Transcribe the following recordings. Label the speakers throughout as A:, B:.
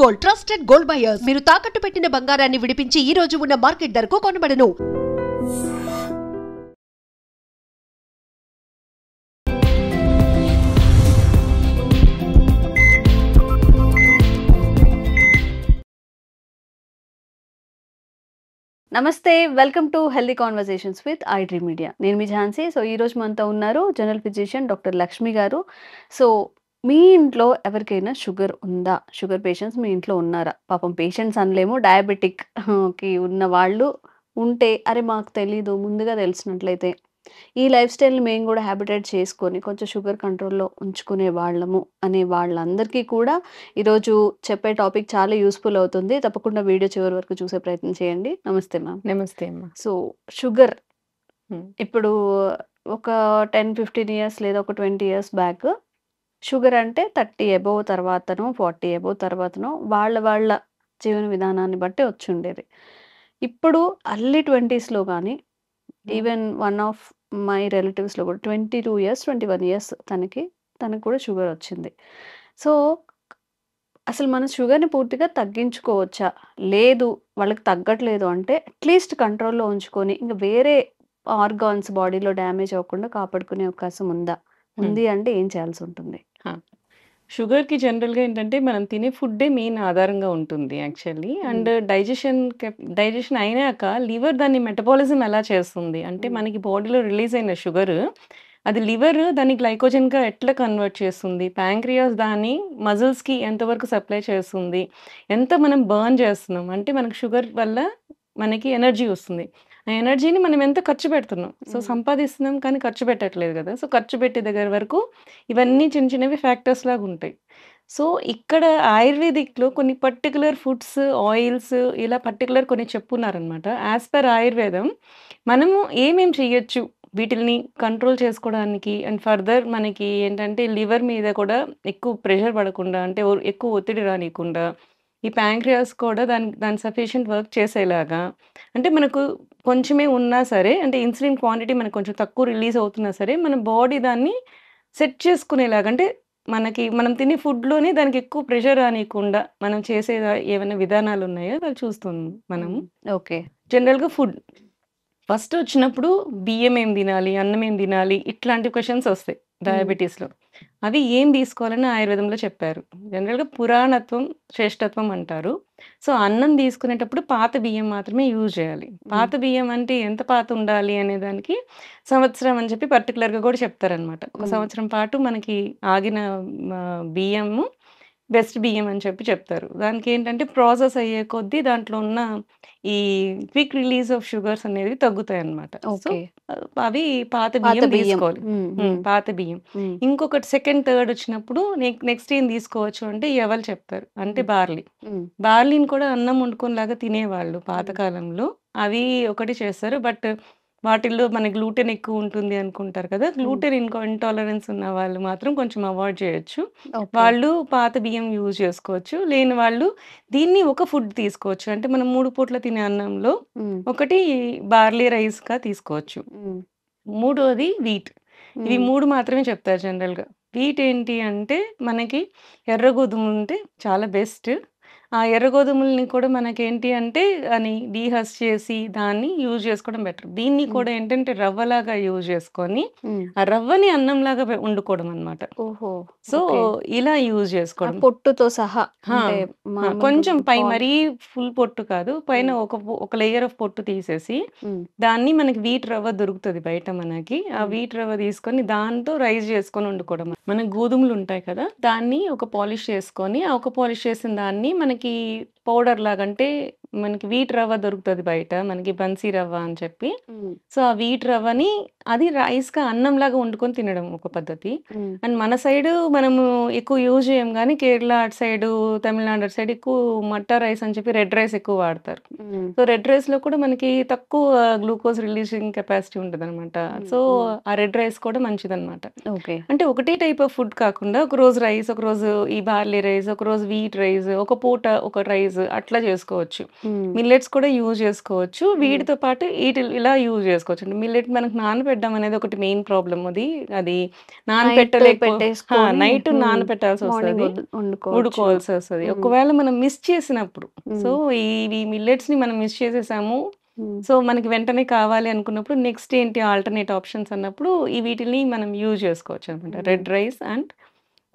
A: Gold, trusted gold buyers. మీరు తాకట్టు పెట్టిన బంగారాన్ని విడిపించి ఈ రోజు ఉన్న మార్కెట్ ధరకు కొనబడను.
B: నమస్తే, welcome to healthy conversations with I dream media. నేను మీ ఝాన్సీ. సో ఈరోజు మనతో ఉన్నారు జనరల్ ఫిజిషియన్ డాక్టర్ లక్ష్మి గారు. సో మీ ఇంట్లో ఎవరికైనా షుగర్ ఉందా? షుగర్ పేషెంట్స్ మీ ఇంట్లో ఉన్నారా? పాపం పేషెంట్స్ అనలేము, డయాబెటిక్ కి ఉన్న వాళ్ళు ఉంటే, అరే మాకు తెలీదు, ముందుగా తెలిసినట్లయితే ఈ లైఫ్ స్టైల్ని మేము కూడా హ్యాబిటేట్ చేసుకొని కొంచెం షుగర్ కంట్రోల్లో ఉంచుకునే వాళ్ళము అనే వాళ్ళందరికీ కూడా ఈరోజు చెప్పే టాపిక్ చాలా యూస్ఫుల్ అవుతుంది. తప్పకుండా వీడియో చివరి వరకు చూసే ప్రయత్నం చేయండి. నమస్తే మ్యామ్.
C: నమస్తే అమ్మా.
B: సో షుగర్ ఇప్పుడు ఒక 10-15 ఇయర్స్ లేదా ఒక 20 ఇయర్స్ బ్యాక్ షుగర్ అంటే 30 అబోవ్ తర్వాతనో 40 అబోవ్ తర్వాతనో వాళ్ళ జీవన విధానాన్ని బట్టి వచ్చి ఉండేది. ఇప్పుడు అర్లీ 20స్లో కానీ ఈవెన్ వన్ ఆఫ్ మై రిలేటివ్స్లో కూడా 22 ఇయర్స్ 21 ఇయర్స్ తనకు కూడా షుగర్ వచ్చింది. సో అసలు మన షుగర్ని పూర్తిగా తగ్గించుకోవచ్చా? లేదు వాళ్ళకి తగ్గట్లేదు అంటే అట్లీస్ట్ కంట్రోల్లో ఉంచుకొని ఇంకా వేరే ఆర్గాన్స్ బాడీలో డ్యామేజ్ అవ్వకుండా కాపాడుకునే అవకాశం ఉందా? ఉంది అంటే ఏం చేయాల్సి ఉంటుంది?
C: షుగర్కి జనరల్గా ఏంటంటే మనం తినే ఫుడ్డే మెయిన్ ఆధారంగా ఉంటుంది యాక్చువల్లీ. అండ్ డైజెషన్ అయినాక లివర్ దాన్ని మెటబాలిజం ఎలా చేస్తుంది అంటే మనకి బాడీలో రిలీజ్ అయిన షుగర్ అది లివర్ దాన్ని గ్లైకోజన్గా ఎట్లా కన్వర్ట్ చేస్తుంది, ప్యాంక్రియాస్ దాన్ని మజిల్స్కి ఎంతవరకు సప్లై చేస్తుంది, ఎంత మనం బర్న్ చేస్తున్నాం అంటే మనకి షుగర్ వల్ల మనకి ఎనర్జీ వస్తుంది. ఆ ఎనర్జీని మనం ఎంత ఖర్చు పెడుతున్నాం, సో సంపాదిస్తున్నాం కానీ ఖర్చు పెట్టట్లేదు కదా. సో ఖర్చు పెట్టే దగ్గర వరకు ఇవన్నీ చిన్న చిన్నవి ఫ్యాక్టర్స్ లాగా ఉంటాయి. సో ఇక్కడ ఆయుర్వేదిక్లో కొన్ని పర్టికులర్ ఫుడ్స్, ఆయిల్స్ ఇలా పర్టికులర్ కొన్ని చెప్పున్నారనమాట. యాజ్ పర్ ఆయుర్వేదం మనము ఏమేం చెయ్యొచ్చు వీటిల్ని కంట్రోల్ చేసుకోవడానికి అండ్ ఫర్దర్ మనకి ఏంటంటే లివర్ మీద కూడా ఎక్కువ ప్రెషర్ పడకుండా అంటే ఎక్కువ ఒత్తిడి రానియకుండా ఈ ప్యాంక్రియాస్ కూడా దాని సఫిషియెంట్ వర్క్ చేసేలాగా అంటే మనకు కొంచెమే ఉన్నా సరే అంటే ఇన్సులిన్ క్వాంటిటీ మనకు కొంచెం తక్కువ రిలీజ్ అవుతున్నా సరే మన బాడీ దాన్ని సెట్ చేసుకునేలాగా అంటే మనం తినే ఫుడ్లోనే దానికి ఎక్కువ ప్రెషర్ రానియకుండా మనం చేసే ఏమైనా విధానాలు ఉన్నాయో అది చూస్తున్నాం మనము.
B: ఓకే.
C: జనరల్గా ఫుడ్ ఫస్ట్ వచ్చినప్పుడు బియ్యం ఏం తినాలి, అన్నం ఏం తినాలి, ఇట్లాంటి క్వశ్చన్స్ వస్తాయి డయాబెటీస్లో. అవి ఏం తీసుకోవాలని ఆయుర్వేదంలో చెప్పారు. జనరల్గా పురాణత్వం శ్రేష్టత్వం అంటారు. సో అన్నం తీసుకునేటప్పుడు పాత బియ్యం మాత్రమే యూజ్ చేయాలి. పాత బియ్యం అంటే ఎంత పాత ఉండాలి అనే దానికి సంవత్సరం అని చెప్పి పర్టికులర్గా కూడా చెప్తారనమాట. ఒక సంవత్సరం పాటు మనకి ఆగిన బియ్యము బెస్ట్ బియ్యం అని చెప్పి చెప్తారు. దానికి ఏంటంటే ప్రాసెస్ అయ్యే కొద్దీ దాంట్లో ఉన్న ఈ క్విక్ రిలీజ్ ఆఫ్ షుగర్స్ అనేవి తగ్గుతాయి అన్నమాట. సో అవి పాత బియ్యం తీసుకోవాలి, పాత బియ్యం. ఇంకొకటి సెకండ్ థర్డ్ వచ్చినప్పుడు నెక్స్ట్ ఏం తీసుకోవచ్చు అంటే ఎవరు చెప్తారు అంటే బార్లీని కూడా అన్నం వండుకునేలాగా తినేవాళ్ళు పాతకాలంలో. అవి ఒకటి చేస్తారు. బట్ వాటిల్లో మన గ్లూటెన్ ఎక్కువ ఉంటుంది అనుకుంటారు కదా. గ్లూటెన్ ఇంటాలరెన్స్ ఉన్న వాళ్ళు మాత్రం కొంచెం అవాయిడ్ చేయొచ్చు. వాళ్ళు పాత బియ్యం యూజ్ చేసుకోవచ్చు. లేని వాళ్ళు దీన్ని ఒక ఫుడ్ తీసుకోవచ్చు. అంటే మనం 3 పూట్ల తినే అన్నంలో ఒకటి బార్లీ రైస్గా తీసుకోవచ్చు. మూడోది వీట్. ఇవి 3 మాత్రమే చెప్తారు జనరల్గా. వీట్ ఏంటి అంటే మనకి ఎర్ర గోధుమలు ఉంటే చాలా బెస్ట్. ఆ ఎర్ర గోధుమలని కూడా మనకేంటి అంటే అని డీహస్ చేసి దాన్ని యూజ్ చేసుకోవడం బెటర్. దీన్ని కూడా ఏంటంటే రవ్వలాగా యూజ్ చేసుకొని ఆ రవ్వని అన్నంలాగా వండుకోవడం అనమాట. సో ఇలా యూజ్ చేసుకోవడం
B: పొట్టుతో సహా
C: కొంచెం పై మరీ ఫుల్ పొట్టు కాదు, పైన ఒక లేయర్ ఆఫ్ పొట్టు తీసేసి దాన్ని మనకి వీట్ రవ్వ దొరుకుతుంది బయట మనకి. ఆ వీట్ రవ్వ తీసుకొని దాంతో రైస్ చేసుకొని వండుకోవడం. మనకి గోధుమలు ఉంటాయి కదా, దాన్ని ఒక పాలిష్ చేసుకొని ఆ ఒక పాలిష్ చేసిన దాన్ని మనకి పౌడర్ లాగా అంటే మనకి వీట్ రవ్వ దొరుకుతుంది బయట మనకి, బన్సీ రవ్వ అని చెప్పి. సో ఆ వీట్ రవ్వని అది రైస్గా అన్నంలాగా వండుకొని తినడం ఒక పద్ధతి. అండ్ మన సైడ్ మనము ఎక్కువ యూజ్ చేయం కానీ కేరళ అటు సైడ్, తమిళనాడు అటు సైడ్ ఎక్కువ మట్టా రైస్ అని చెప్పి రెడ్ రైస్ ఎక్కువ వాడతారు. సో రెడ్ రైస్లో కూడా మనకి తక్కువ గ్లూకోజ్ రిలీజింగ్ కెపాసిటీ ఉంటుంది అనమాట. సో ఆ రెడ్ రైస్ కూడా మంచిది అనమాట. అంటే ఒకటే టైప్ ఆఫ్ ఫుడ్ కాకుండా ఒక రోజు రైస్, ఒక రోజు ఈ బార్లీ రైస్, ఒక రోజు వీట్ రైస్, ఒక పూట ఒక రైస్ అట్లా చేసుకోవచ్చు. మిల్లెట్స్ కూడా యూజ్ చేసుకోవచ్చు. వీటితో పాటు ఇలా యూజ్ చేసుకోవచ్చు. మిల్లెట్ మనకు నానబెట్టడం అనేది ఒకటి మెయిన్ ప్రాబ్లమ్. అది
B: నైట్
C: నానబెట్టలేకపో
B: పెట్టేసుకొని
C: నైట్ నానబెట్టాల్సి
B: మార్నింగ్
C: వస్తది.
B: వండుకోవచ్చు.
C: ఉడుకోవాల్సి వస్తది. ఒకవేళ మనం మిస్ చేసినప్పుడు, సో ఈ మిల్లెట్స్‌ని మనం మిస్ చేసేసాము. సో మనకి వెంటనే కావాలి అనుకున్నప్పుడు నెక్స్ట్ ఏంటి ఆల్టర్‌నేట్ ఆప్షన్స్ అన్నప్పుడు వీటిల్ని మనం యూజ్ చేసుకోవచ్చనమాట. Red rice and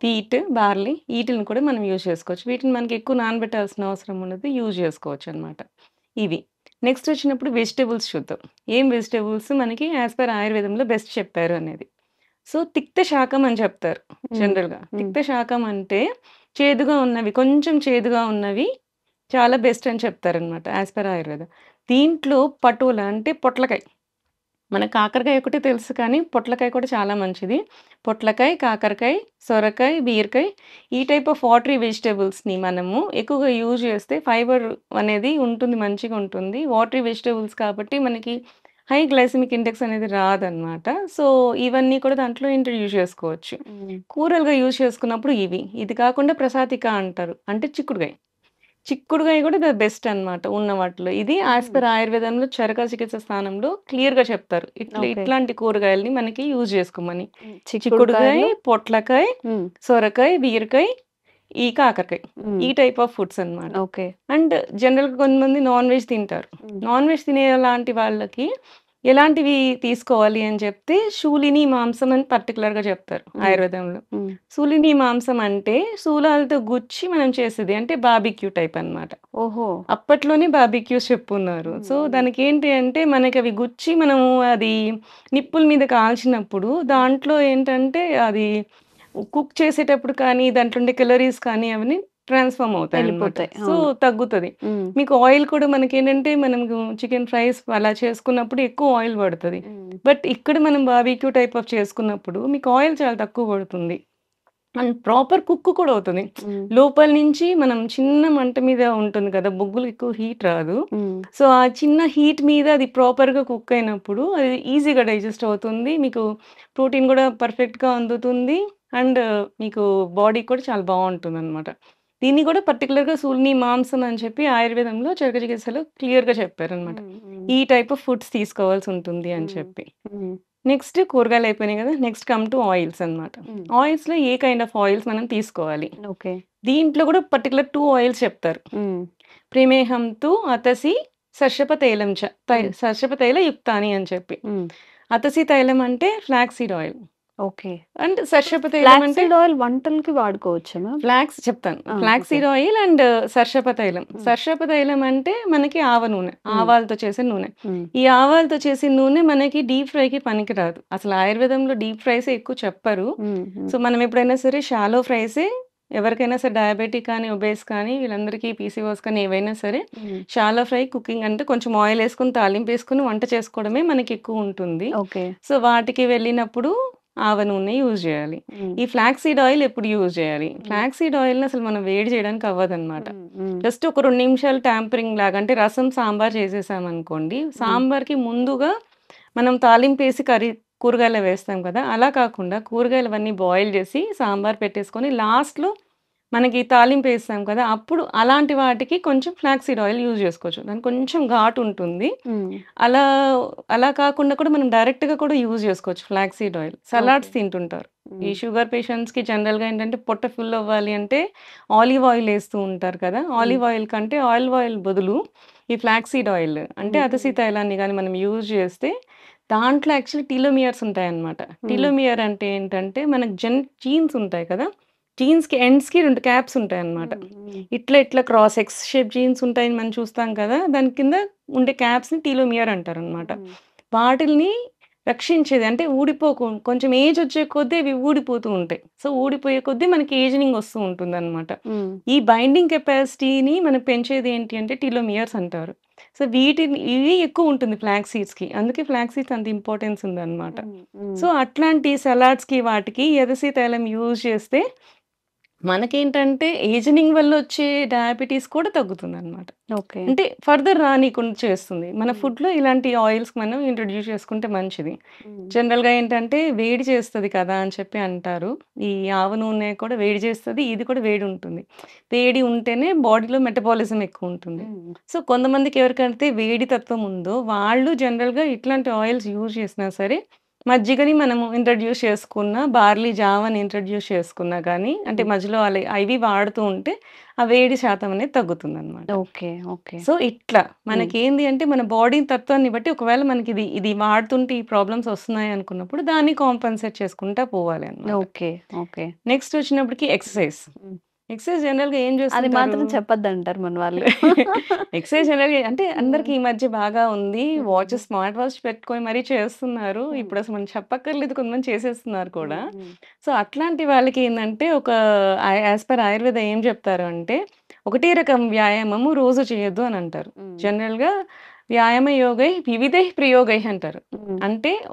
C: wheat, barley వీటిల్ని కూడా మనం యూజ్ చేసుకోవచ్చు. వీటిని మనకి ఎక్కువ నానబెట్టాల్సిన అవసరం ఉండదు. యూజ్ చేసుకోవచ్చనమాట. ఇవి. నెక్స్ట్ వచ్చినప్పుడు వెజిటబుల్స్ చూద్దాం. ఏం వెజిటబుల్స్ మనకి యాస్ పర్ ఆయుర్వేదంలో బెస్ట్ చెప్పారు అనేది. సో తిక్త శాకం అని చెప్తారు జనరల్‌గా. తిక్త శాకం అంటే చేదుగా ఉన్నవి, కొంచెం చేదుగా ఉన్నవి చాలా బెస్ట్ అని చెప్తారనమాట యాస్ పర్ ఆయుర్వేద. దీంట్లో పటోలా అంటే పొట్లకాయ. మనకు కాకరకాయ ఒకటే తెలుసు కానీ పొట్లకాయ కూడా చాలా మంచిది. పొట్లకాయ, కాకరకాయ, సొరకాయ, బీరకాయ ఈ టైప్ ఆఫ్ వాటరీ వెజిటబుల్స్‌ని మనము ఎక్కువగా యూజ్ చేస్తే ఫైబర్ అనేది ఉంటుంది, మంచిగా ఉంటుంది. వాటరీ వెజిటబుల్స్ కాబట్టి మనకి హై గ్లైసెమిక్ ఇండెక్స్ అనేది రాదనమాట. సో ఇవన్నీ కూడా దాంట్లో ఇంట్రడ్యూస్ చేసుకోవచ్చు. కూరలుగా యూజ్ చేసుకున్నప్పుడు ఇవి. ఇది కాకుండా ప్రసాతిక అంటారు. అంటే చిక్కుడుకాయ. చిక్కుడుకాయ కూడా ద బెస్ట్ అనమాట ఉన్న వాటిలో. ఇది యాస్ పర్ ఆయుర్వేదంలో చరక చికిత్స స్థానంలో క్లియర్‌గా చెప్తారు.
B: ఓకే.
C: ఇట్లాంటి కూరగాయలని మనకి యూజ్ చేసుకోమని. చిక్కుడుకాయ,
B: చిక్కుడుకాయలు
C: పొట్లకాయ, సొరకాయ, బీరకాయ, ఈ కాకరకాయ. ఈ టైప్ ఆఫ్ ఫుడ్స్ అనమాట.
B: ఓకే.
C: అండ్ జనరల్‌గా కొంతమంది నాన్ వెజ్ తింటారు. నాన్ వెజ్ తినే లాంటి వాళ్ళకి ఎలాంటివి తీసుకోవాలి అని చెప్తే శూలిని మాంసం అని పర్టికులర్‌గా చెప్తారు ఆయుర్వేదంలో. శూలిని మాంసం అంటే శూలాలతో గుచ్చి మనం చేసేది. అంటే బార్బిక్యూ టైప్ అన్నమాట.
B: ఓహో!
C: అప్పట్లోనే బార్బిక్యూస్ చెప్పున్నారు. సో దానికేంటి అంటే మనకి అవి గుచ్చి మనము అది నిప్పుల మీద కాల్చినప్పుడు దాంట్లో ఏంటంటే అది కుక్ చేసేటప్పుడు కానీ దాంట్లో ఉండే క్యాలరీస్ కానీ అవన్నీ ట్రాన్స్‌ఫార్మ్ అవుతాయన్నమాట.
B: వెళ్ళిపోతాయి.
C: సో
B: అవును.
C: తగ్గుతది. మీకు ఆయిల్ కూడా మనకేంటంటే మనము చికెన్ ఫ్రైస్ అలా చేసుకున్నప్పుడు ఎక్కువ ఆయిల్ పడతది. బట్ ఇక్కడ మనం బార్బిక్యూ టైప్ ఆఫ్ చేసుకున్నప్పుడు మీకు ఆయిల్ చాలా తక్కువ పడుతుంది. అండ్ ప్రాపర్ కుక్ కూడా అవుతుంది. లోపల నుంచి మనం చిన్న మంట మీద ఉంటుంది కదా! బొగ్గులు ఎక్కువ హీట్ రాదు. సో ఆ చిన్న హీట్ మీద అది ప్రాపర్‌గా కుక్ అయినప్పుడు అది ఈజీగా డైజెస్ట్ అవుతుంది. మీకు ప్రోటీన్ కూడా పర్ఫెక్ట్‌గా అందుతుంది. అండ్ మీకు బాడీ కూడా చాలా బావుంటుందనమాట. దీన్ని కూడా పర్టిక్యులర్‌గా శూలిని మాంసం అని చెప్పి ఆయుర్వేదంలో చరక చికిత్సలో క్లియర్‌గా చెప్పారనమాట. ఈ టైప్ ఆఫ్ ఫుడ్స్ తీసుకోవాల్సి ఉంటుంది అని చెప్పి. నెక్స్ట్ కూరగాయలు అయిపోయినాయి కదా! నెక్స్ట్ కమ్ టు ఆయిల్స్ అన్నమాట. ఆయిల్స్‌లో ఏ కైండ్ ఆఫ్ ఆయిల్స్ మనం తీసుకోవాలి.
B: ఓకే.
C: దీంట్లో కూడా పర్టిక్యులర్ 2 ఆయిల్స్ చెప్తారు. ప్రమేహం తు అతసి సర్షప తైలం చ. సర్షప తైల యుక్తాని అని చెప్పి. అతసి తైలం అంటే flax seed oil.
B: Okay.
C: And సర్షప తైలం
B: ఫ్లాక్స్
C: అంటే
B: సీడ్ ఆయిల్ వంటలకి వాడుకోవచ్చా మ్యామ్?
C: ఫ్లాక్స్ చెప్తాను.
B: ఆ!
C: Flax
B: okay.
C: Seed oil and సర్షప తైలం. సర్షప తైలం అంటే మనకి ఆవ నూనె. ఆవాలతో చేసే నూనె. ఈ ఆవాలతో చేసే నూనె మనకి డీప్ ఫ్రైకి పనికిరాదు. అసలు ఆయుర్వేదంలో డీప్ ఫ్రైసే ఎక్కువ చెప్పరు. సో మనం ఎప్పుడైనా సరే షాలో ఫ్రైసే ఎవరికైనా సరే డయాబెటిక్ కానీ, ఒబేస్ కానీ వీళ్ళందరికీ పీసీఓఎస్ కానీ ఏవైనా సరే షాలో ఫ్రై కుకింగ్ అంటే కొంచెం ఆయిల్ వేసుకొని తాలింపు వేసుకొని వంట చేసుకోవడమే మనకి ఎక్కువ ఉంటుంది.
B: ఓకే.
C: సో వాటికి వెళ్ళినప్పుడు ఆవ నూనె యూజ్ చేయాలి. ఈ ఫ్లాక్స్ సీడ్ ఆయిల్ ఎప్పుడు యూజ్ చేయాలి? ఫ్లాక్స్ సీడ్ ఆయిల్‌ని అసలు మనం వేడి చేయడానికి అవ్వదన్నమాట. జస్ట్ ఒక 2 నిమిషాలు ట్యాంపరింగ్ లాగా అంటే రసం, సాంబార్ చేసేసామనుకోండి. సాంబార్‌కి ముందుగా మనం తాలింపేసి కూరగాయలు వేస్తాం కదా! అలా కాకుండా కూరగాయలవన్నీ బాయిల్ చేసి సాంబార్ పెట్టేసుకొని లాస్ట్‌లో మనకి తాలింపు వేస్తాం కదా! అప్పుడు అలాంటి వాటికి కొంచెం ఫ్లాక్స్ సీడ్ ఆయిల్ యూజ్ చేసుకోవచ్చు. దానికి కొంచెం ఘాటు ఉంటుంది. అలా అలా కాకుండా కూడా మనం డైరెక్ట్‌గా కూడా యూజ్ చేసుకోవచ్చు ఫ్లాక్స్ సీడ్ ఆయిల్. సలాడ్స్ తింటుంటారు. ఈ షుగర్ పేషెంట్స్‌కి జనరల్‌గా ఏంటంటే పొట్ట ఫుల్ అవ్వాలి అంటే ఆలివ్ ఆయిల్ వేస్తూ ఉంటారు కదా! ఆలివ్ ఆయిల్ కంటే ఆలివ్ ఆయిల్ బదులు ఈ ఫ్లాక్స్ సీడ్ ఆయిల్ అంటే అతసి తైలాన్ని గాని మనం యూజ్ చేస్తే దాంట్లో యాక్చువల్లీ టీలోమియర్స్ ఉంటాయన్నమాట. టీలోమియర్ అంటే ఏంటంటే మనకు జీన్స్ ఉంటాయి కదా! జీన్స్‌కి ఎండ్స్‌కి 2 క్యాప్స్ ఉంటాయన్నమాట. ఇట్లా క్రాస్ ఎక్స్ షేప్ జీన్స్ ఉంటాయని మనం చూస్తాం కదా! దాని కింద ఉండే క్యాప్స్‌ని టీలోమియర్ అంటారన్నమాట. వాటిల్ని రక్షించేది అంటే కొంచెం ఏజ్ వచ్చే కొద్దీ అవి ఊడిపోతూ ఉంటాయి. సో ఊడిపోయే కొద్దీ మనకి ఏజింగ్ వస్తూ ఉంటుందన్నమాట. ఈ బైండింగ్ కెపాసిటీని మనం పెంచేది ఏంటి అంటే టీలోమియర్స్ అంటారు. సో ఇవి ఎక్కువ ఉంటుంది ఫ్లాక్స్ సీడ్స్‌కి. అందుకే ఫ్లాక్స్ సీడ్స్ అంత ఇంపార్టెన్స్ ఉందన్నమాట. సో అట్లాంటి సలాడ్స్‌కి వాటికి ఎదసి తైలం యూజ్ చేస్తే మనకేంటంటే ఏజనింగ్ వల్ల వచ్చే డయాబెటీస్ కూడా తగ్గుతుందనమాట.
B: ఓకే.
C: అంటే ఫర్దర్ రానీకుండా చేస్తుంది. మన
B: హ్మ్.
C: ఫుడ్‌లో ఇలాంటి ఆయిల్స్ మనం ఇంట్రొడ్యూస్ చేసుకుంటే మంచిది.
B: హ్మ్.
C: జనరల్‌గా ఏంటంటే వేడి చేస్తది కదా అని చెప్పి అంటారు. ఈ ఆవ నూనె కూడా వేడి చేస్తది. ఇది కూడా వేడి ఉంటుంది. వేడి ఉంటేనే బాడీలో మెటబాలిజం ఎక్కువుంటుంది.
B: హ్మ్.
C: సో, కొంతమందికి ఎవరికైతే వేడి తత్వం ఉందో వాళ్ళు జనరల్‌గా ఇట్లాంటి ఆయిల్స్ యూజ్ చేసినా సరే, మజ్జిగని మనము ఇంట్రొడ్యూస్ చేసుకున్నా, బార్లీ జావని ఇంట్రొడ్యూస్ చేసుకున్నా గానీ, అంటే
B: హ్మ్.
C: మధ్యలో అవి వాడుతూ ఉంటే, ఆ వేడి శాతం అనేది తగ్గుతుందనమాట.
B: ఓకే. ఓకే.
C: సో, ఇట్లా
B: హ్మ్.
C: మనకేంది అంటే మన బాడీ తత్వాన్ని బట్టి ఒకవేళ మనకిది ఇది వాడుతుంటే ఈ ప్రాబ్లమ్స్ వస్తున్నాయి అనుకున్నప్పుడు దాన్ని కాంపెన్సేట్ చేసుకుంటా పోవాలి అన్నమాట.
B: ఓకే. ఓకే.
C: నెక్స్ట్ వచ్చినప్పటికి ఎక్సర్సైజ్.
B: హ్మ్.
C: ఎక్సర్సైజ్ జనరల్‌గా ఏం
B: అది
C: చేస్తుంటారు?
B: మాత్రం చెప్పొద్దంటారు మన వాళ్ళు.
C: ఎక్సర్సైజ్ జనరల్‌గా అంటే అందరికి
B: హ్మ్.
C: ఈ మధ్య బాగా ఉంది.
B: హ్మ్.
C: స్మార్ట్ వాచ్ పెట్టుకొని మరీ చేస్తున్నారు.
B: హ్మ్.
C: ఇప్పుడసలు మనం చెప్పక్కర్లేదు కొంతమంది చేసేస్తున్నారు కూడా.
B: హ్మ్.
C: సో, అట్లాంటి వాళ్ళకి ఏందంటే ఒక యాస్ పర్ ఆయుర్వేద ఏం చెప్తారు అంటే, ఒకటే రకం వ్యాయామము రోజు చేయొద్దు అని అంటారు.
B: హ్మ్.
C: జనరల్‌గా వ్యాయామ యోగై వివిధైః ప్రయోగైః అంటారు.
B: హ్మ్.
C: అంటే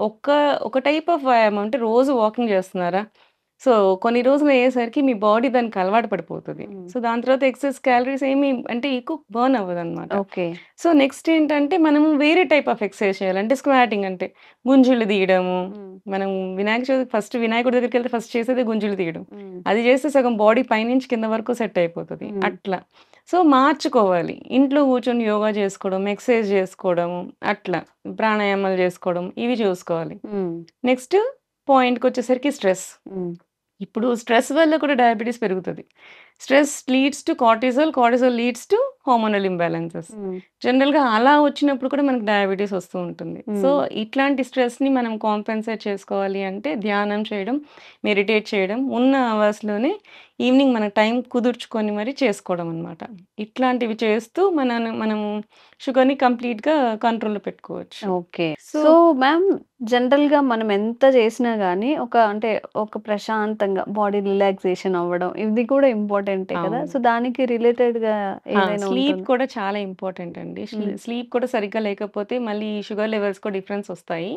C: ఒక టైప్ ఆఫ్ వ్యాయామం అంటే రోజు వాకింగ్ చేస్తున్నారా? సో, కొన్ని రోజులు అయ్యేసరికి మీ బాడీ దానికి అలవాటు పడిపోతది.
B: హ్మ్.
C: సో, దాని తర్వాత ఎక్సెస్ క్యాలరీస్ ఏమి అంటే ఎక్కువ బర్న్ అవ్వదనమాట.
B: ఓకే.
C: సో, నెక్స్ట్ ఏంటంటే మనము వేరే టైప్ ఆఫ్ ఎక్సర్సైజ్ చేయాలి. అంటే స్క్వాటింగ్ అంటే గుంజులు తీయడము.
B: హ్మ్.
C: మనం వినాయక చవితికి ఫస్ట్ వినాయకుడి దగ్గరికెళ్తే ఫస్ట్ చేసేదే గుంజులు తీయడం.
B: హ్మ్.
C: అది చేస్తే సగం బాడీ పైనుంచి కింద వరకు సెట్ అయిపోతది.
B: హ్మ్.
C: అట్లా. సో, మార్చుకోవాలి. ఇంట్లో కూర్చొని యోగా చేసుకోవడం, ఎక్సర్సైజ్ చేసుకోవడం అట్లా. ప్రాణాయామాలు చేసుకోవడం ఇవి చూసుకోవాలి.
B: హ్మ్.
C: నెక్స్ట్ పాయింట్‌కొచ్చేసరికి స్ట్రెస్.
B: హ్మ్.
C: ఇప్పుడు స్ట్రెస్ వల్ల కూడా డయాబెటిస్ పెరుగుతది. Stress leads to cortisol, cortisol leads to hormonal imbalances.
B: Hmm.
C: జనరల్‌గా అలా వచ్చినప్పుడు కూడా మనకు డయాబెటిస్ వస్తూ ఉంటుంది. సో,
B: హ్మ్.
C: ఇట్లాంటి స్ట్రెస్‌ని మనం కాంపెన్సేట్ చేసుకోవాలి అంటే ధ్యానం చేయడం, మెడిటేట్ చేయడం, ఉన్న అవర్స్‌లోనే ఈవినింగ్ మన టైం కుదుర్చుకొని మరి చేసుకోవడం అన్నమాట. ఇట్లాంటివి చేస్తూ మనము షుగర్‌ని కంప్లీట్‌గా కంట్రోల్‌లో పెట్టుకోవచ్చు.
B: ఓకే.
C: సో
B: సో, మ్యామ్ జనరల్‌గా మనం ఎంత చేసినా గాని అంటే ఒక ప్రశాంతంగా బాడీ రిలాక్సేషన్ అవ్వడం ఇది కూడా ఇంపార్టెంటే కదా!
C: అవును.
B: సో, దానికి రిలేటెడ్‌గా ఏదైనా
C: స్లీప్
B: ఉంటుందా?
C: కూడా చాలా ఇంపార్టెంట్ అండి.
B: హ్మ్.
C: స్లీప్ కూడా సరిగ్గా లేకపోతే మళ్ళీ షుగర్ లెవెల్స్ కూడా డిఫరెన్స్ వస్తాయి.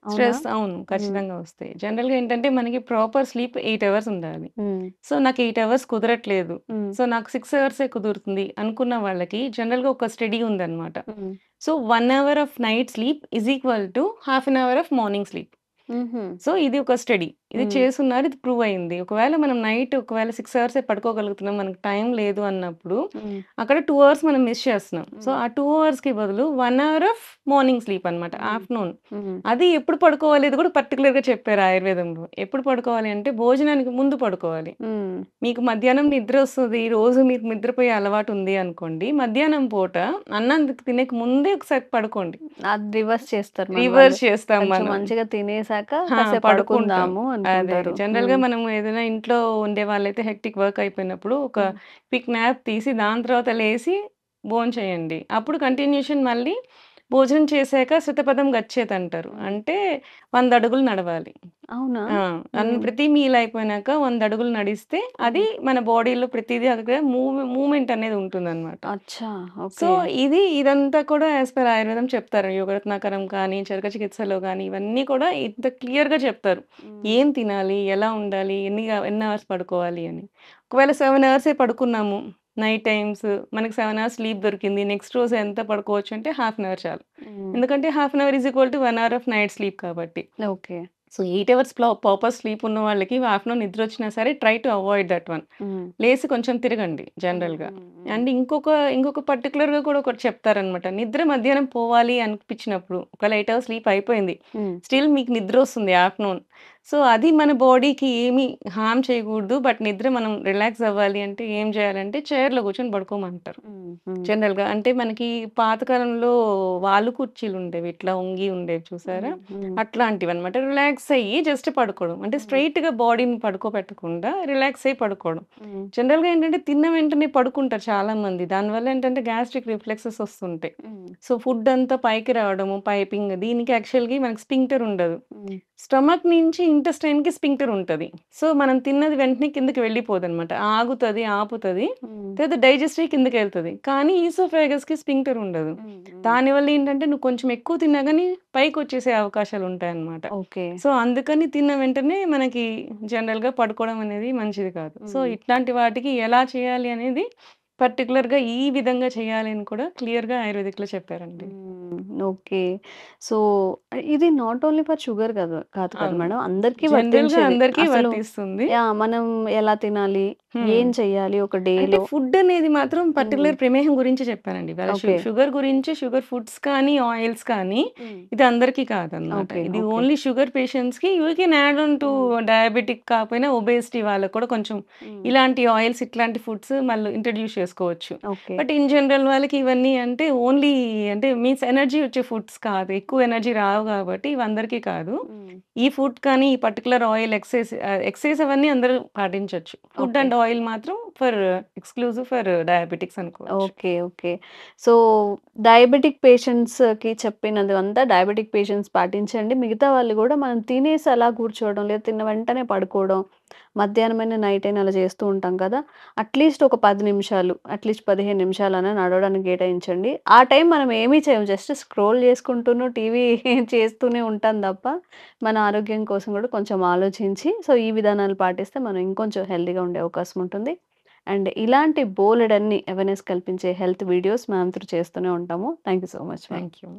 B: అవునా?
C: అవును.
B: హ్మ్.
C: ఖచ్చితంగా వస్తాయి. జనరల్‌గా ఏంటంటే మనకి ప్రాపర్ స్లీప్ 8 అవర్స్ ఉండాలి.
B: హ్మ్.
C: సో, నాకు 8 అవర్స్ కుదరట్లేదు.
B: హ్మ్.
C: సో, నాకు 6 అవర్సే కుదురుతుంది అనుకున్న వాళ్ళకి జనరల్‌గా ఒక స్టడీ ఉందన్నమాట.
B: Hmm.
C: So, 1 hour of night sleep is equal to half an hour of morning sleep.
B: హుహు.
C: సో, ఇది ఒక స్టడీ. ఇది
B: హ్మ్.
C: చేసున్నారు. ఇది ప్రూవ్ అయింది. ఒకవేళ మనం నైట్ 6 అవర్సే పడుకోగలుగుతున్నాం. మనకు టైం లేదు అన్నప్పుడు
B: హ్మ్.
C: అక్కడ 2 అవర్స్ మనం మిస్ చేస్తున్నాం. సో,
B: హ్మ్.
C: ఆ 2 అవర్స్‌కి బదులు 1 అవర్ ఆఫ్ మార్నింగ్ స్లీప్ అన్నమాట.
B: హ్మ్.
C: ఆఫ్టర్‌నూన్.
B: హ్మ్.
C: అది ఎప్పుడు పడుకోవాలి ఇది కూడా పర్టిక్యులర్‌గా చెప్పారు ఆయుర్వేదంలో. ఎప్పుడు పడుకోవాలి అంటే భోజనానికి ముందు పడుకోవాలి.
B: హ్మ్.
C: మీకు మధ్యాహ్నం నిద్రొస్తది. రోజు మీకు నిద్రపోయే అలవాటుంది అనుకోండి. మధ్యాహ్నం పూట అన్నం తినక ముందే ఒకసారి పడుకోండి.
B: అది రివర్స్ చేస్తారు మన వాళ్ళు.
C: రివర్స్ చేస్తాం
B: కొంచెం
C: మనం.
B: మంచిగా తినేసాక
C: ఆ!
B: కాసేపు
C: పడుకుంటాం.
B: పడుకుందాము
C: అదే.
B: అనుకుంటారు.
C: జనరల్‌గా
B: హ్మ్.
C: మనం ఏదైనా ఇంట్లో ఉండేవాళ్ళైతే హెక్టిక్ వర్క్ అయిపోయినప్పుడు ఒక
B: హ్మ్.
C: క్విక్ న్యాప్ తీసి దాని తర్వాత లేసి భోంచేయండి. అప్పుడు కంటిన్యూషన్ మళ్ళీ భోజనం చేశాక శతపథం గచ్చేతంటారు.
B: హ్మ్.
C: అంటే 100 అడుగులు నడవాలి.
B: అవునా?
C: ఆ!
B: హ్మ్.
C: ప్రతి మీల్ అయిపోయినాక 100 అడుగులు నడిస్తే అది
B: హ్మ్.
C: మన బాడీలో ప్రతిదీ అక్కడ మూవ్‌మెంట్ అనేది ఉంటుందన్నమాట.
B: అచ్చా!
C: So,
B: okay.
C: ఇదంతా కూడా యాస్ పర్ ఆయుర్వేదం చెప్తారు. యోగరత్నాకరం కానీ, చరక చికిత్సలో గానీ, ఇవన్నీ కూడా ఇంత క్లియర్‌గా చెప్తారు.
B: హ్మ్.
C: ఏం తినాలి? ఎలా ఉండాలి? ఎన్ని అవర్స్ పడుకోవాలి అని. ఒకవేళ 7 అవర్సే పడుకున్నాము. నైట్ టైమ్స్ మనకి 7 అవర్స్ స్లీప్ దొరికింది. నెక్స్ట్ రోజు ఎంత పడుకోవచ్చు అంటే హాఫ్ అన్ అవర్ చాలు.
B: హ్మ్.
C: ఎందుకంటే half an hour is equal to 1 hour of night sleep కాబట్టి.
B: Okay.
C: So, 8 hours proper sleep ఉన్న వాళ్ళకి ఆఫ్టర్‌నూన్ నిద్రొచ్చినా సరే try to avoid that one.
B: Hmm.
C: లేసి కొంచెం తిరగండి
B: హ్మ్.
C: జనరల్‌గా.
B: హ్మ్. హ్మ్.
C: అండ్ ఇంకొక పర్టిక్యులర్‌గా కూడా ఒకటి చెప్తారనమాట. నిద్ర మధ్యాహ్నం పోవాలి అనిపించినప్పుడు ఒకవేళ 8 అవర్స్ స్లీప్ అయిపోయింది.
B: హ్మ్.
C: స్టిల్ మీకు నిద్రొస్తుంది ఆఫ్టర్‌నూన్. సో, అది మన బాడీకి ఏమి హార్మ్ చేయకూడదు. బట్ నిద్ర మనం రిలాక్స్ అవ్వాలి అంటే ఏం చేయాలంటే చైర్‌లో కూర్చొని పడుకోమంటారు.
B: హ్మ్. హ్మ్.
C: జనరల్‌గా. అంటే మనకి పాతకాలంలో వాలు కుర్చీలుండేవి. ఇట్లా వంగి ఉండేవి చూసారా?
B: హ్మ్. హ్మ్.
C: అట్లాంటివన్నమాట. రిలాక్స్ అయ్యి జస్ట్ పడుకోవడం. అంటే
B: హ్మ్.
C: స్ట్రెయిట్‌గా బాడీని పడుకోబెట్టకుండా రిలాక్స్ అయ్యి పడుకోవడం.
B: హ్మ్.
C: జనరల్‌గా ఏంటంటే తిన్న వెంటనే పడుకుంటారు చాలామంది. దానివల్ల ఏంటంటే గ్యాస్ట్రిక్ రిఫ్లెక్సెస్ వస్తుంటాయి.
B: హ్మ్.
C: సో, ఫుడ్ అంతా పైకి రావడము, పైపింగ్ దీనికి యాక్చువల్‌గా మనకి స్ఫింక్టర్ ఉండదు.
B: హ్మ్.
C: స్టమక్ నుంచి ఇంటెస్టైన్‌కి స్ఫింక్టర్ ఉంటది. సో, మనం తిన్నది వెంటనే కిందకి వెళ్ళిపోదనమాట. ఆగుతది, ఆపుతది. తర్వాత డైజెస్ట్ అయ్యి కిందకెళ్తది. కానీ ఈసోఫాగస్‌కి స్ఫింక్టర్ ఉండదు. దానివల్ల ఏంటంటే నువ్వు కొంచెం ఎక్కువ తిన్నా గానీ పైకొచ్చేసే అవకాశాలుంటాయన్నమాట.
B: ఓకే.
C: సో, అందుకని తిన్న వెంటనే మనకి జనరల్‌గా పడుకోవడం అనేది మంచిది కాదు. సో, ఇట్లాంటి వాటికి ఎలా చేయాలి అనేది పర్టిక్యులర్‌గా ఈ విధంగా చేయాలి అని కూడా క్లియర్‌గా ఆయుర్వేదిక్‌లో చెప్పారండి.
B: ఓకే. సో, ఇది నాట్ ఓన్లీ ఫర్ షుగర్ కాదు కాదు కదా
C: అవును.
B: మేడం. అందరికీ
C: జనరల్‌గా
B: వర్తించేది.
C: అందరికీ
B: అసలు
C: వర్తిస్తుంది.
B: యాహ్! మనం ఎలా తినాలి? ఏం
C: హ్మ్.
B: చెయ్యాలి ఒక
C: అంటే
B: డేలో?
C: ఫుడ్ అనేది మాత్రం పర్టిక్యులర్ ప్రమేహం గురించి చెప్పానండి. ఇవాళ
B: ఓకే.
C: షుగర్ గురించి షుగర్ ఫుడ్స్ కానీ, ఆయిల్స్ కానీ ఇది అందరికీ కాదనమాట.
B: ఓకే.
C: ఇది
B: ఓకే.
C: ఓన్లీ షుగర్ పేషెంట్స్‌కి you can add on to diabetic కాకపోయినా ఒబేసిటీ వాళ్ళకి కూడా కొంచెం ఇలాంటి ఆయిల్స్, ఇట్లాంటి ఫుడ్స్ మళ్ళీ ఇంట్రొడ్యూస్ చేసుకోవచ్చు.
B: ఓకే.
C: బట్ ఇన్ జనరల్ వాళ్ళకి ఇవన్నీ అంటే ఓన్లీ అంటే మీన్స్ ఎనర్జీ వచ్చే ఫుడ్స్ కాదు. ఎక్కువ ఎనర్జీ రావు కాబట్టి ఇవి అందరికీ కాదు. ఈ ఫుడ్ కానీ, ఈ పర్టిక్యులర్ ఆయిల్ ఎక్సైజ్ అవన్నీ అందరూ పాటించొచ్చు. Food
B: okay.
C: అండ్ ఆయిల్ మాత్రం ఎక్స్‌క్లూజివ్ ఫర్ డయాబెటిక్స్ అనుకోవచ్చు.
B: ఓకే. ఓకే. సో, డయాబెటిక్ పేషెంట్స్‌కి చెప్పినదంతా డయాబెటిక్ పేషెంట్స్ పాటించండి. మిగతా వాళ్ళు గూడా మనం తినేసి అలా కూర్చోవడం, లేదా తిన్న వెంటనే పడుకోవడం, మధ్యాహ్నమైనా, నైట్ అయినా అలా చేస్తూ ఉంటాం కదా! అట్‌లీస్ట్ ఒక 10 నిమిషాలు, అట్‌లీస్ట్ 15 నిమిషాలన్నా నడవడానికి కేటాయించండి. ఆ టైం మనం ఏమీ చేయం. జస్ట్ స్క్రోల్ చేసుకుంటూను, టీవీ చేస్తూనే ఉంటాం తప్ప, మన ఆరోగ్యం కోసం కూడా కొంచెం ఆలోచించి, సో, ఈ విధానాలు పాటిస్తే మనం ఇంకొంచెం హెల్తీగా ఉండే అవకాశం ఉంటుంది. అండ్ ఇలాంటి బోలెడన్ని అవేర్‌నెస్ కల్పించే హెల్త్ వీడియోస్ మేమంతరు చేస్తూనే ఉంటాము. Thank you so much ma'am.
C: Thank you.